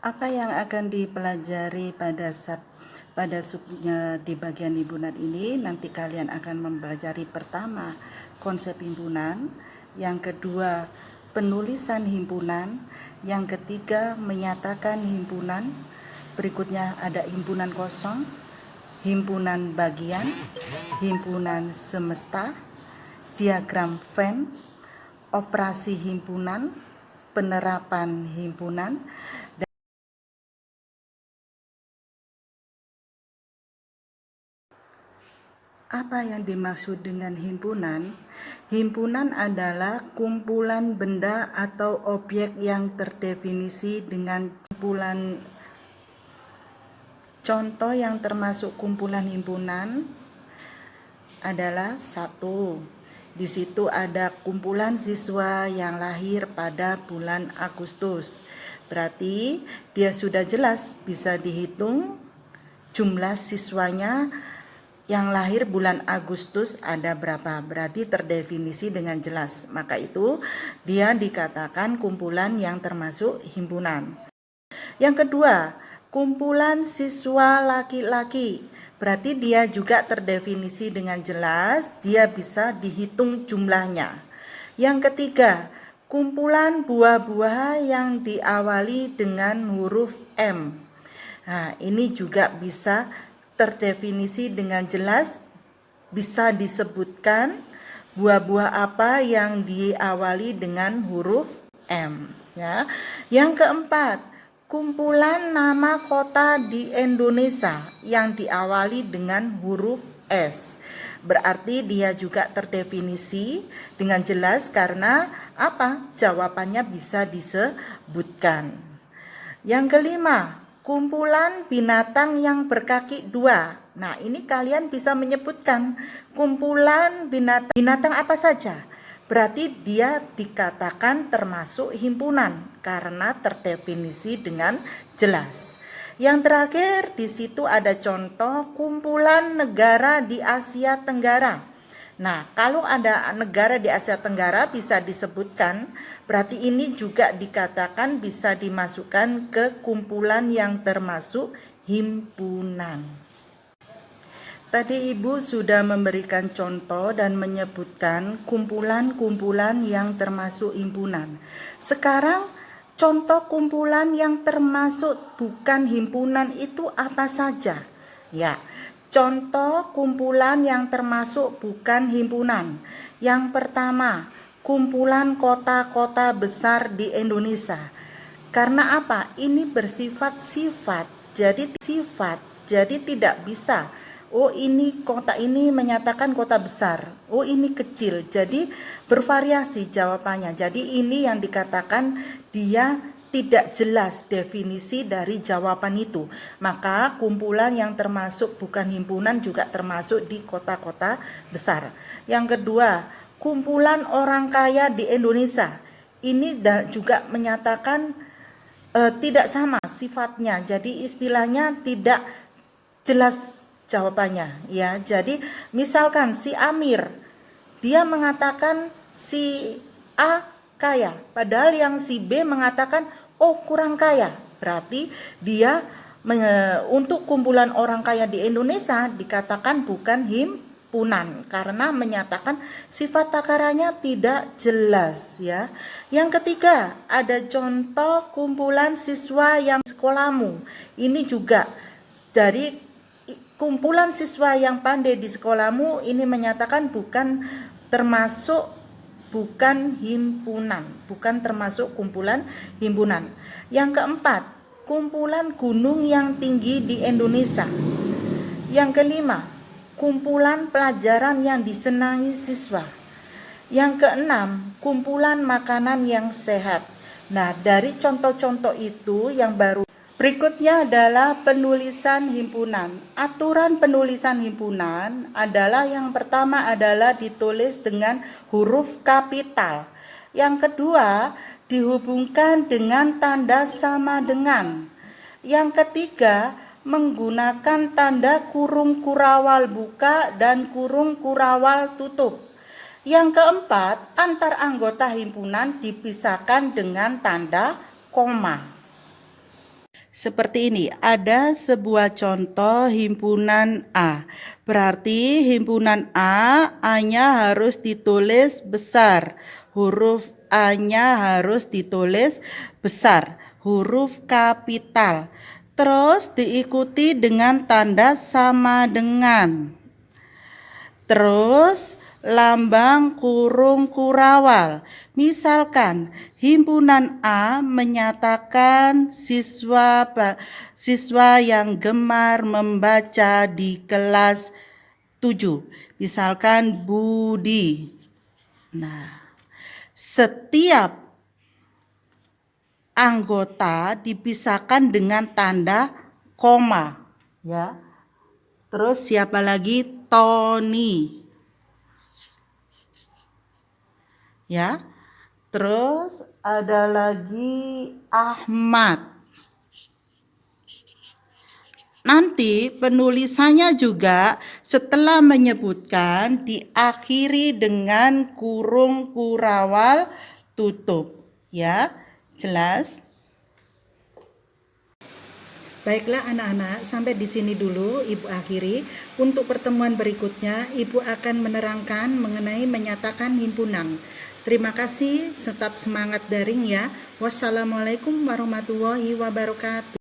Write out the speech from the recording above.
Apa yang akan dipelajari pada subnya di bagian himpunan ini? Nanti kalian akan mempelajari pertama konsep himpunan, yang kedua penulisan himpunan, yang ketiga menyatakan himpunan, berikutnya ada himpunan kosong, himpunan bagian, himpunan semesta, diagram Venn, operasi himpunan, penerapan himpunan. Apa yang dimaksud dengan himpunan? Himpunan adalah kumpulan benda atau objek yang terdefinisi dengan kumpulan. Contoh yang termasuk kumpulan himpunan adalah 1. Di situ ada kumpulan siswa yang lahir pada bulan Agustus. Berarti dia sudah jelas bisa dihitung jumlah siswanya yang lahir bulan Agustus ada berapa, berarti terdefinisi dengan jelas. Maka itu dia dikatakan kumpulan yang termasuk himpunan. Yang kedua, kumpulan siswa laki-laki, berarti dia juga terdefinisi dengan jelas, dia bisa dihitung jumlahnya. Yang ketiga, kumpulan buah-buah yang diawali dengan huruf M. Nah, ini juga bisa terdefinisi dengan jelas, bisa disebutkan buah-buah apa yang diawali dengan huruf M, ya. Yang keempat, kumpulan nama kota di Indonesia yang diawali dengan huruf S. Berarti dia juga terdefinisi dengan jelas karena apa? Jawabannya bisa disebutkan. Yang kelima, kumpulan binatang yang berkaki 2. Nah, ini kalian bisa menyebutkan kumpulan binatang apa saja. Berarti dia dikatakan termasuk himpunan karena terdefinisi dengan jelas. Yang terakhir di situ ada contoh kumpulan negara di Asia Tenggara. Nah, kalau ada negara di Asia Tenggara bisa disebutkan, berarti ini juga dikatakan bisa dimasukkan ke kumpulan yang termasuk himpunan. Tadi Ibu sudah memberikan contoh dan menyebutkan kumpulan-kumpulan yang termasuk himpunan. Sekarang contoh kumpulan yang termasuk bukan himpunan itu apa saja? Ya, contoh kumpulan yang termasuk bukan himpunan. Yang pertama, kumpulan kota-kota besar di Indonesia. Karena apa? Ini bersifat sifat. Jadi tidak bisa. Oh, ini kota ini menyatakan kota besar. Oh, ini kecil. Jadi bervariasi jawabannya. Jadi ini yang dikatakan dia tidak jelas definisi dari jawaban itu. Maka kumpulan yang termasuk bukan himpunan juga termasuk di kota-kota besar. Yang kedua, kumpulan orang kaya di Indonesia. Ini juga menyatakan tidak sama sifatnya. Jadi istilahnya tidak jelas jawabannya, ya. Jadi misalkan si Amir, dia mengatakan si A kaya, padahal yang si B mengatakan oh kurang kaya. Berarti dia untuk kumpulan orang kaya di Indonesia dikatakan bukan himpunan karena menyatakan sifat takarannya tidak jelas, ya. Yang ketiga, ada contoh kumpulan siswa yang sekolahmu. Ini juga dari kumpulan siswa yang pandai di sekolahmu, ini menyatakan bukan himpunan, bukan termasuk kumpulan himpunan. Yang keempat, kumpulan gunung yang tinggi di Indonesia. Yang kelima, kumpulan pelajaran yang disenangi siswa. Yang keenam, kumpulan makanan yang sehat. Nah, dari contoh-contoh itu yang baru. Berikutnya adalah penulisan himpunan. Aturan penulisan himpunan adalah yang pertama adalah ditulis dengan huruf kapital. Yang kedua, dihubungkan dengan tanda sama dengan. Yang ketiga, menggunakan tanda kurung kurawal buka dan kurung kurawal tutup. Yang keempat, antar anggota himpunan dipisahkan dengan tanda koma. Seperti ini, ada sebuah contoh himpunan A. Berarti himpunan A-nya harus ditulis besar. Huruf A-nya harus ditulis besar. Huruf kapital. Terus diikuti dengan tanda sama dengan. Terus lambang kurung kurawal. Misalkan himpunan A menyatakan siswa yang gemar membaca di kelas 7. Misalkan Budi. Nah, setiap anggota dipisahkan dengan tanda koma, ya. Terus siapa lagi? Tony. Ya. Terus ada lagi Ahmad. Nanti penulisannya juga setelah menyebutkan diakhiri dengan kurung kurawal tutup, ya. Jelas? Baiklah anak-anak, sampai di sini dulu Ibu akhiri. Untuk pertemuan berikutnya, Ibu akan menerangkan mengenai menyatakan himpunan. Terima kasih, tetap semangat daring ya. Wassalamualaikum warahmatullahi wabarakatuh.